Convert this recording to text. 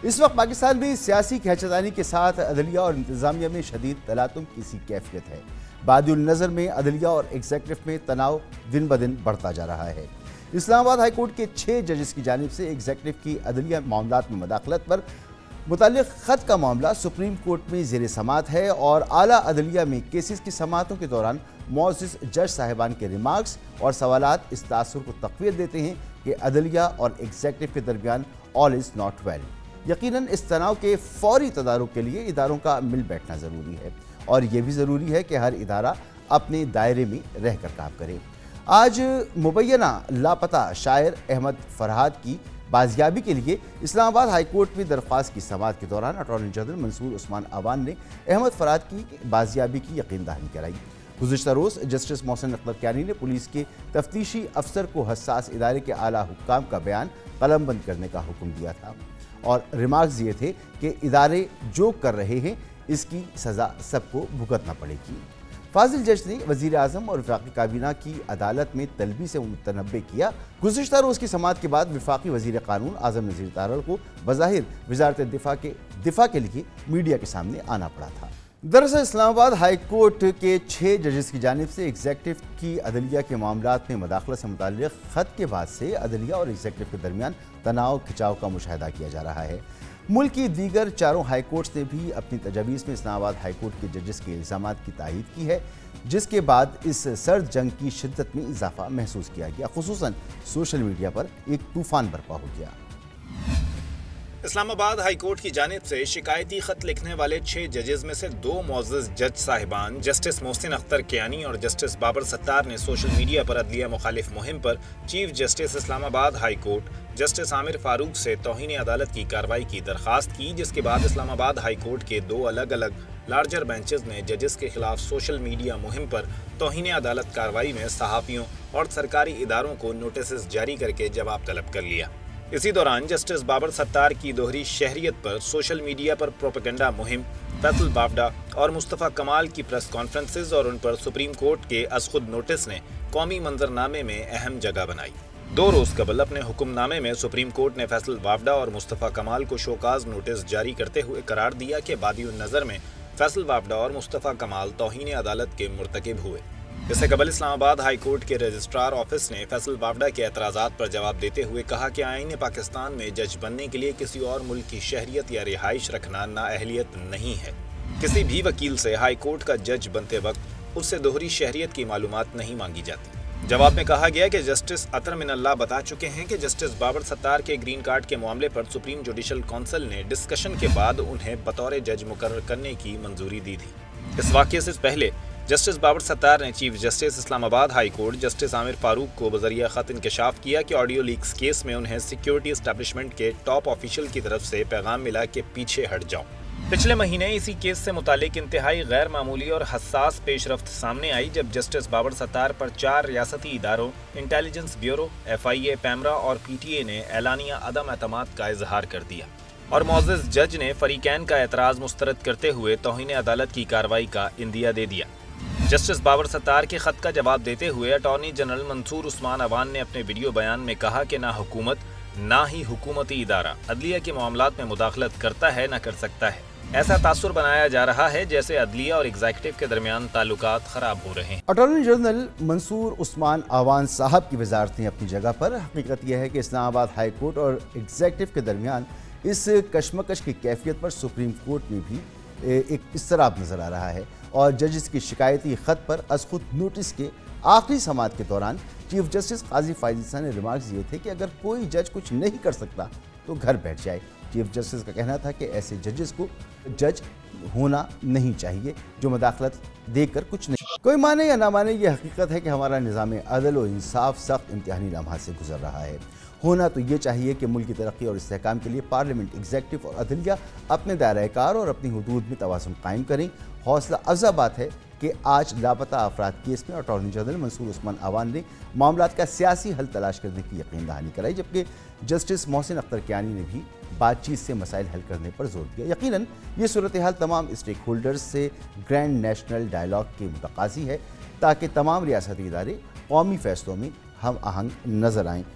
اس وقت پاکستان میں سیاسی کھینچتانی کے ساتھ عدلیہ اور انتظامیہ میں شدید تلاطم کی سی کیفیت ہے۔ بادی النظر میں عدلیہ اور ایگزیکٹو میں تناؤ دن بدن بڑھتا جا رہا ہے۔ اسلام آباد ہائی کورٹ کے 6 ججز کی جانب سے ایگزیکٹو کی عدلیہ معاملات میں مداخلت پر متعلق خط کا معاملہ سپریم کورٹ میں زیر سماعت ہے اور اعلیٰ عدلیہ میں کیسز کی سماعتوں کے دوران معزز جج صاحبان کے ریمارکس اور سوالات اس تاثر کو تقویت دیتے ہیں کہ عدلیہ اور ایگزیکٹو کے درمیان آل از ناٹ ویل۔ یقیناً اس تناؤ کے فوری تدارک کے لیے اداروں کا مل بیٹھنا ضروری ہے اور یہ بھی ضروری ہے کہ ہر ادارہ اپنے دائرے میں رہ کر کام کرے۔ آج مبینہ لاپتہ شاعر احمد فرحات کی بازیابی کے لیے اسلام آباد ہائی کورٹ میں درخواست کی سماعت کے دوران اٹارنی جنرل منصور عثمان عوان نے احمد فرحات کی بازیابی کی یقین دہانی کرائی۔ گزشتہ روز جسٹس محسن اختر کیانی نے پولیس کے تفتیشی افسر کو حساس ادارے کے اعلیٰ حکام کا بیان قلم بند کرنے کا حکم دیا تھا اور ریمارکس یہ تھے کہ ادارے جو کر رہے ہیں اس کی سزا سب کو بھگتنا پڑے گی۔ فاضل جج نے وزیر اعظم اور وفاقی کابینہ کی عدالت میں طلبی سے متنبع کیا۔ گزشتہ روز کی سماعت کے بعد وفاقی وزیر قانون اعظم نذیر تارڑ کو بظاہر وزارت دفاع کے لیے میڈیا کے سامنے آنا پڑا تھا۔ دراصل اسلام آباد ہائی کورٹ کے 6 ججز کی جانب سے ایگزیکٹو کی عدلیہ کے معاملات میں مداخلت سے متعلق خط کے بعد سے عدلیہ اور ایگزیکٹو کے درمیان تناؤ کھچاؤ کا مشاہدہ کیا جا رہا ہے۔ ملک کی دیگر 4 ہائی کورٹس نے بھی اپنی تجاویز میں اسلام آباد ہائی کورٹ کے ججز کے الزامات کی تائید کی ہے، جس کے بعد اس سرد جنگ کی شدت میں اضافہ محسوس کیا گیا، خصوصاً سوشل میڈیا پر ایک طوفان برپا ہو گیا۔ اسلام آباد ہائی کورٹ کی جانب سے شکایتی خط لکھنے والے 6 ججز میں سے 2 معزز جج صاحبان جسٹس محسن اختر کیانی اور جسٹس بابر ستار نے سوشل میڈیا پر عدلیہ مخالف مہم پر چیف جسٹس اسلام آباد ہائی کورٹ جسٹس عامر فاروق سے توہین عدالت کی کارروائی کی درخواست کی، جس کے بعد اسلام آباد ہائی کورٹ کے 2 الگ الگ لارجر بینچز نے ججز کے خلاف سوشل میڈیا مہم پر توہین عدالت کارروائی میں صحافیوں اور سرکاری اداروں کو نوٹسز جاری کر کے جواب طلب کر لیا۔ اسی دوران جسٹس بابر ستار کی دوہری شہریت پر سوشل میڈیا پر پروپیگنڈا مہم، فیصل وافڈا اور مصطفیٰ کمال کی پریس کانفرنسز اور ان پر سپریم کورٹ کے از خود نوٹس نے قومی منظرنامے میں اہم جگہ بنائی۔ 2 روز قبل اپنے حکم نامے میں سپریم کورٹ نے فیصل وافڈا اور مصطفیٰ کمال کو شوکاز نوٹس جاری کرتے ہوئے قرار دیا کہ بادی النظر میں فیصل وافڈا اور مصطفیٰ کمال توہین عدالت کے مرتکب ہوئے۔ اس سے قبل اسلام آباد ہائی کورٹ کے رجسٹرار آفس نے فیصل وافڈا کے اعتراضات پر جواب دیتے ہوئے کہا کہ آئین پاکستان میں جج بننے کے لیے کسی اور ملک کی شہریت یا رہائش رکھنا نااہلیت نہیں ہے۔ کسی بھی وکیل سے ہائی کورٹ کا جج بنتے وقت اس سے دوہری شہریت کی معلومات نہیں مانگی جاتی۔ جواب میں کہا گیا کہ جسٹس عطر من اللہ بتا چکے ہیں کہ جسٹس بابر ستار کے گرین کارڈ کے معاملے پر سپریم جوڈیشل کونسل نے ڈسکشن کے بعد انہیں بطور جج مقرر کرنے کی منظوری دی تھی۔ اس واقعے سے پہلے جسٹس بابر ستار نے چیف جسٹس اسلام آباد ہائی کورٹ جسٹس عامر فاروق کو بذریعہ خط انکشاف کیا کہ آڈیو لیکس کیس میں انہیں سیکیورٹی اسٹیبلشمنٹ کے ٹاپ آفیشل کی طرف سے پیغام ملا کہ پیچھے ہٹ جاؤ۔ پچھلے مہینے اسی کیس سے متعلق انتہائی غیر معمولی اور حساس پیش رفت سامنے آئی جب جسٹس بابر ستار پر 4 ریاستی اداروں انٹیلیجنس بیورو، FIA، پیمرا اور PTA نے اعلانیہ عدم اعتماد کا اظہار کر دیا اور معزز جج نے فریقین کا اعتراض مسترد کرتے ہوئے توہین عدالت کی کارروائی کا عندیہ دے دیا۔ جسٹس بابر ستار کے خط کا جواب دیتے ہوئے اٹارنی جنرل منصور عثمان عوان نے اپنے ویڈیو بیان میں کہا کہ نہ حکومت نہ ہی حکومتی ادارہ عدلیہ کے معاملات میں مداخلت کرتا ہے نہ کر سکتا ہے۔ ایسا تاثر بنایا جا رہا ہے جیسے عدلیہ اور ایگزیکٹو کے درمیان تعلقات خراب ہو رہے ہیں۔ اٹارنی جنرل منصور عثمان عوان صاحب کی وزارتیں اپنی جگہ پر، حقیقت یہ ہے کہ اسلام آباد ہائی کورٹ اور ایگزیکٹو کے درمیان اس کشمکش کی کیفیت پر سپریم کورٹ میں بھی ایک اضطراب نظر آ رہا ہے اور ججز کی شکایتی خط پر از خود نوٹس کے آخری سماعت کے دوران چیف جسٹس قاضی فائز عیسیٰ نے ریمارکس دیے تھے کہ اگر کوئی جج کچھ نہیں کر سکتا تو گھر بیٹھ جائے۔ چیف جسٹس کا کہنا تھا کہ ایسے ججز کو جج ہونا نہیں چاہیے جو مداخلت دے کر کچھ نہیں۔ کوئی مانے یا نہ مانے، یہ حقیقت ہے کہ ہمارا نظام عدل و انصاف سخت امتحانی لمحات سے گزر رہا ہے۔ ہونا تو یہ چاہیے کہ ملک کی ترقی اور استحکام کے لیے پارلیمنٹ، ایگزیکٹو اور عدلیہ اپنے دائرۂ کار اور اپنی حدود میں توازن قائم کریں۔ حوصلہ افزا بات ہے کہ آج لاپتہ افراد کیس میں اٹارنی جنرل منصور عثمان عوان نے معاملات کا سیاسی حل تلاش کرنے کی یقین دہانی کرائی، جبکہ جسٹس محسن اختر کیانی نے بھی بات چیت سے مسائل حل کرنے پر زور دیا۔ یقیناً یہ صورتحال تمام اسٹیک ہولڈرز سے گرینڈ نیشنل ڈائیلاگ کے متقاضی ہے تاکہ تمام ریاستی ادارے قومی فیصلوں میں ہم آہنگ نظر آئیں۔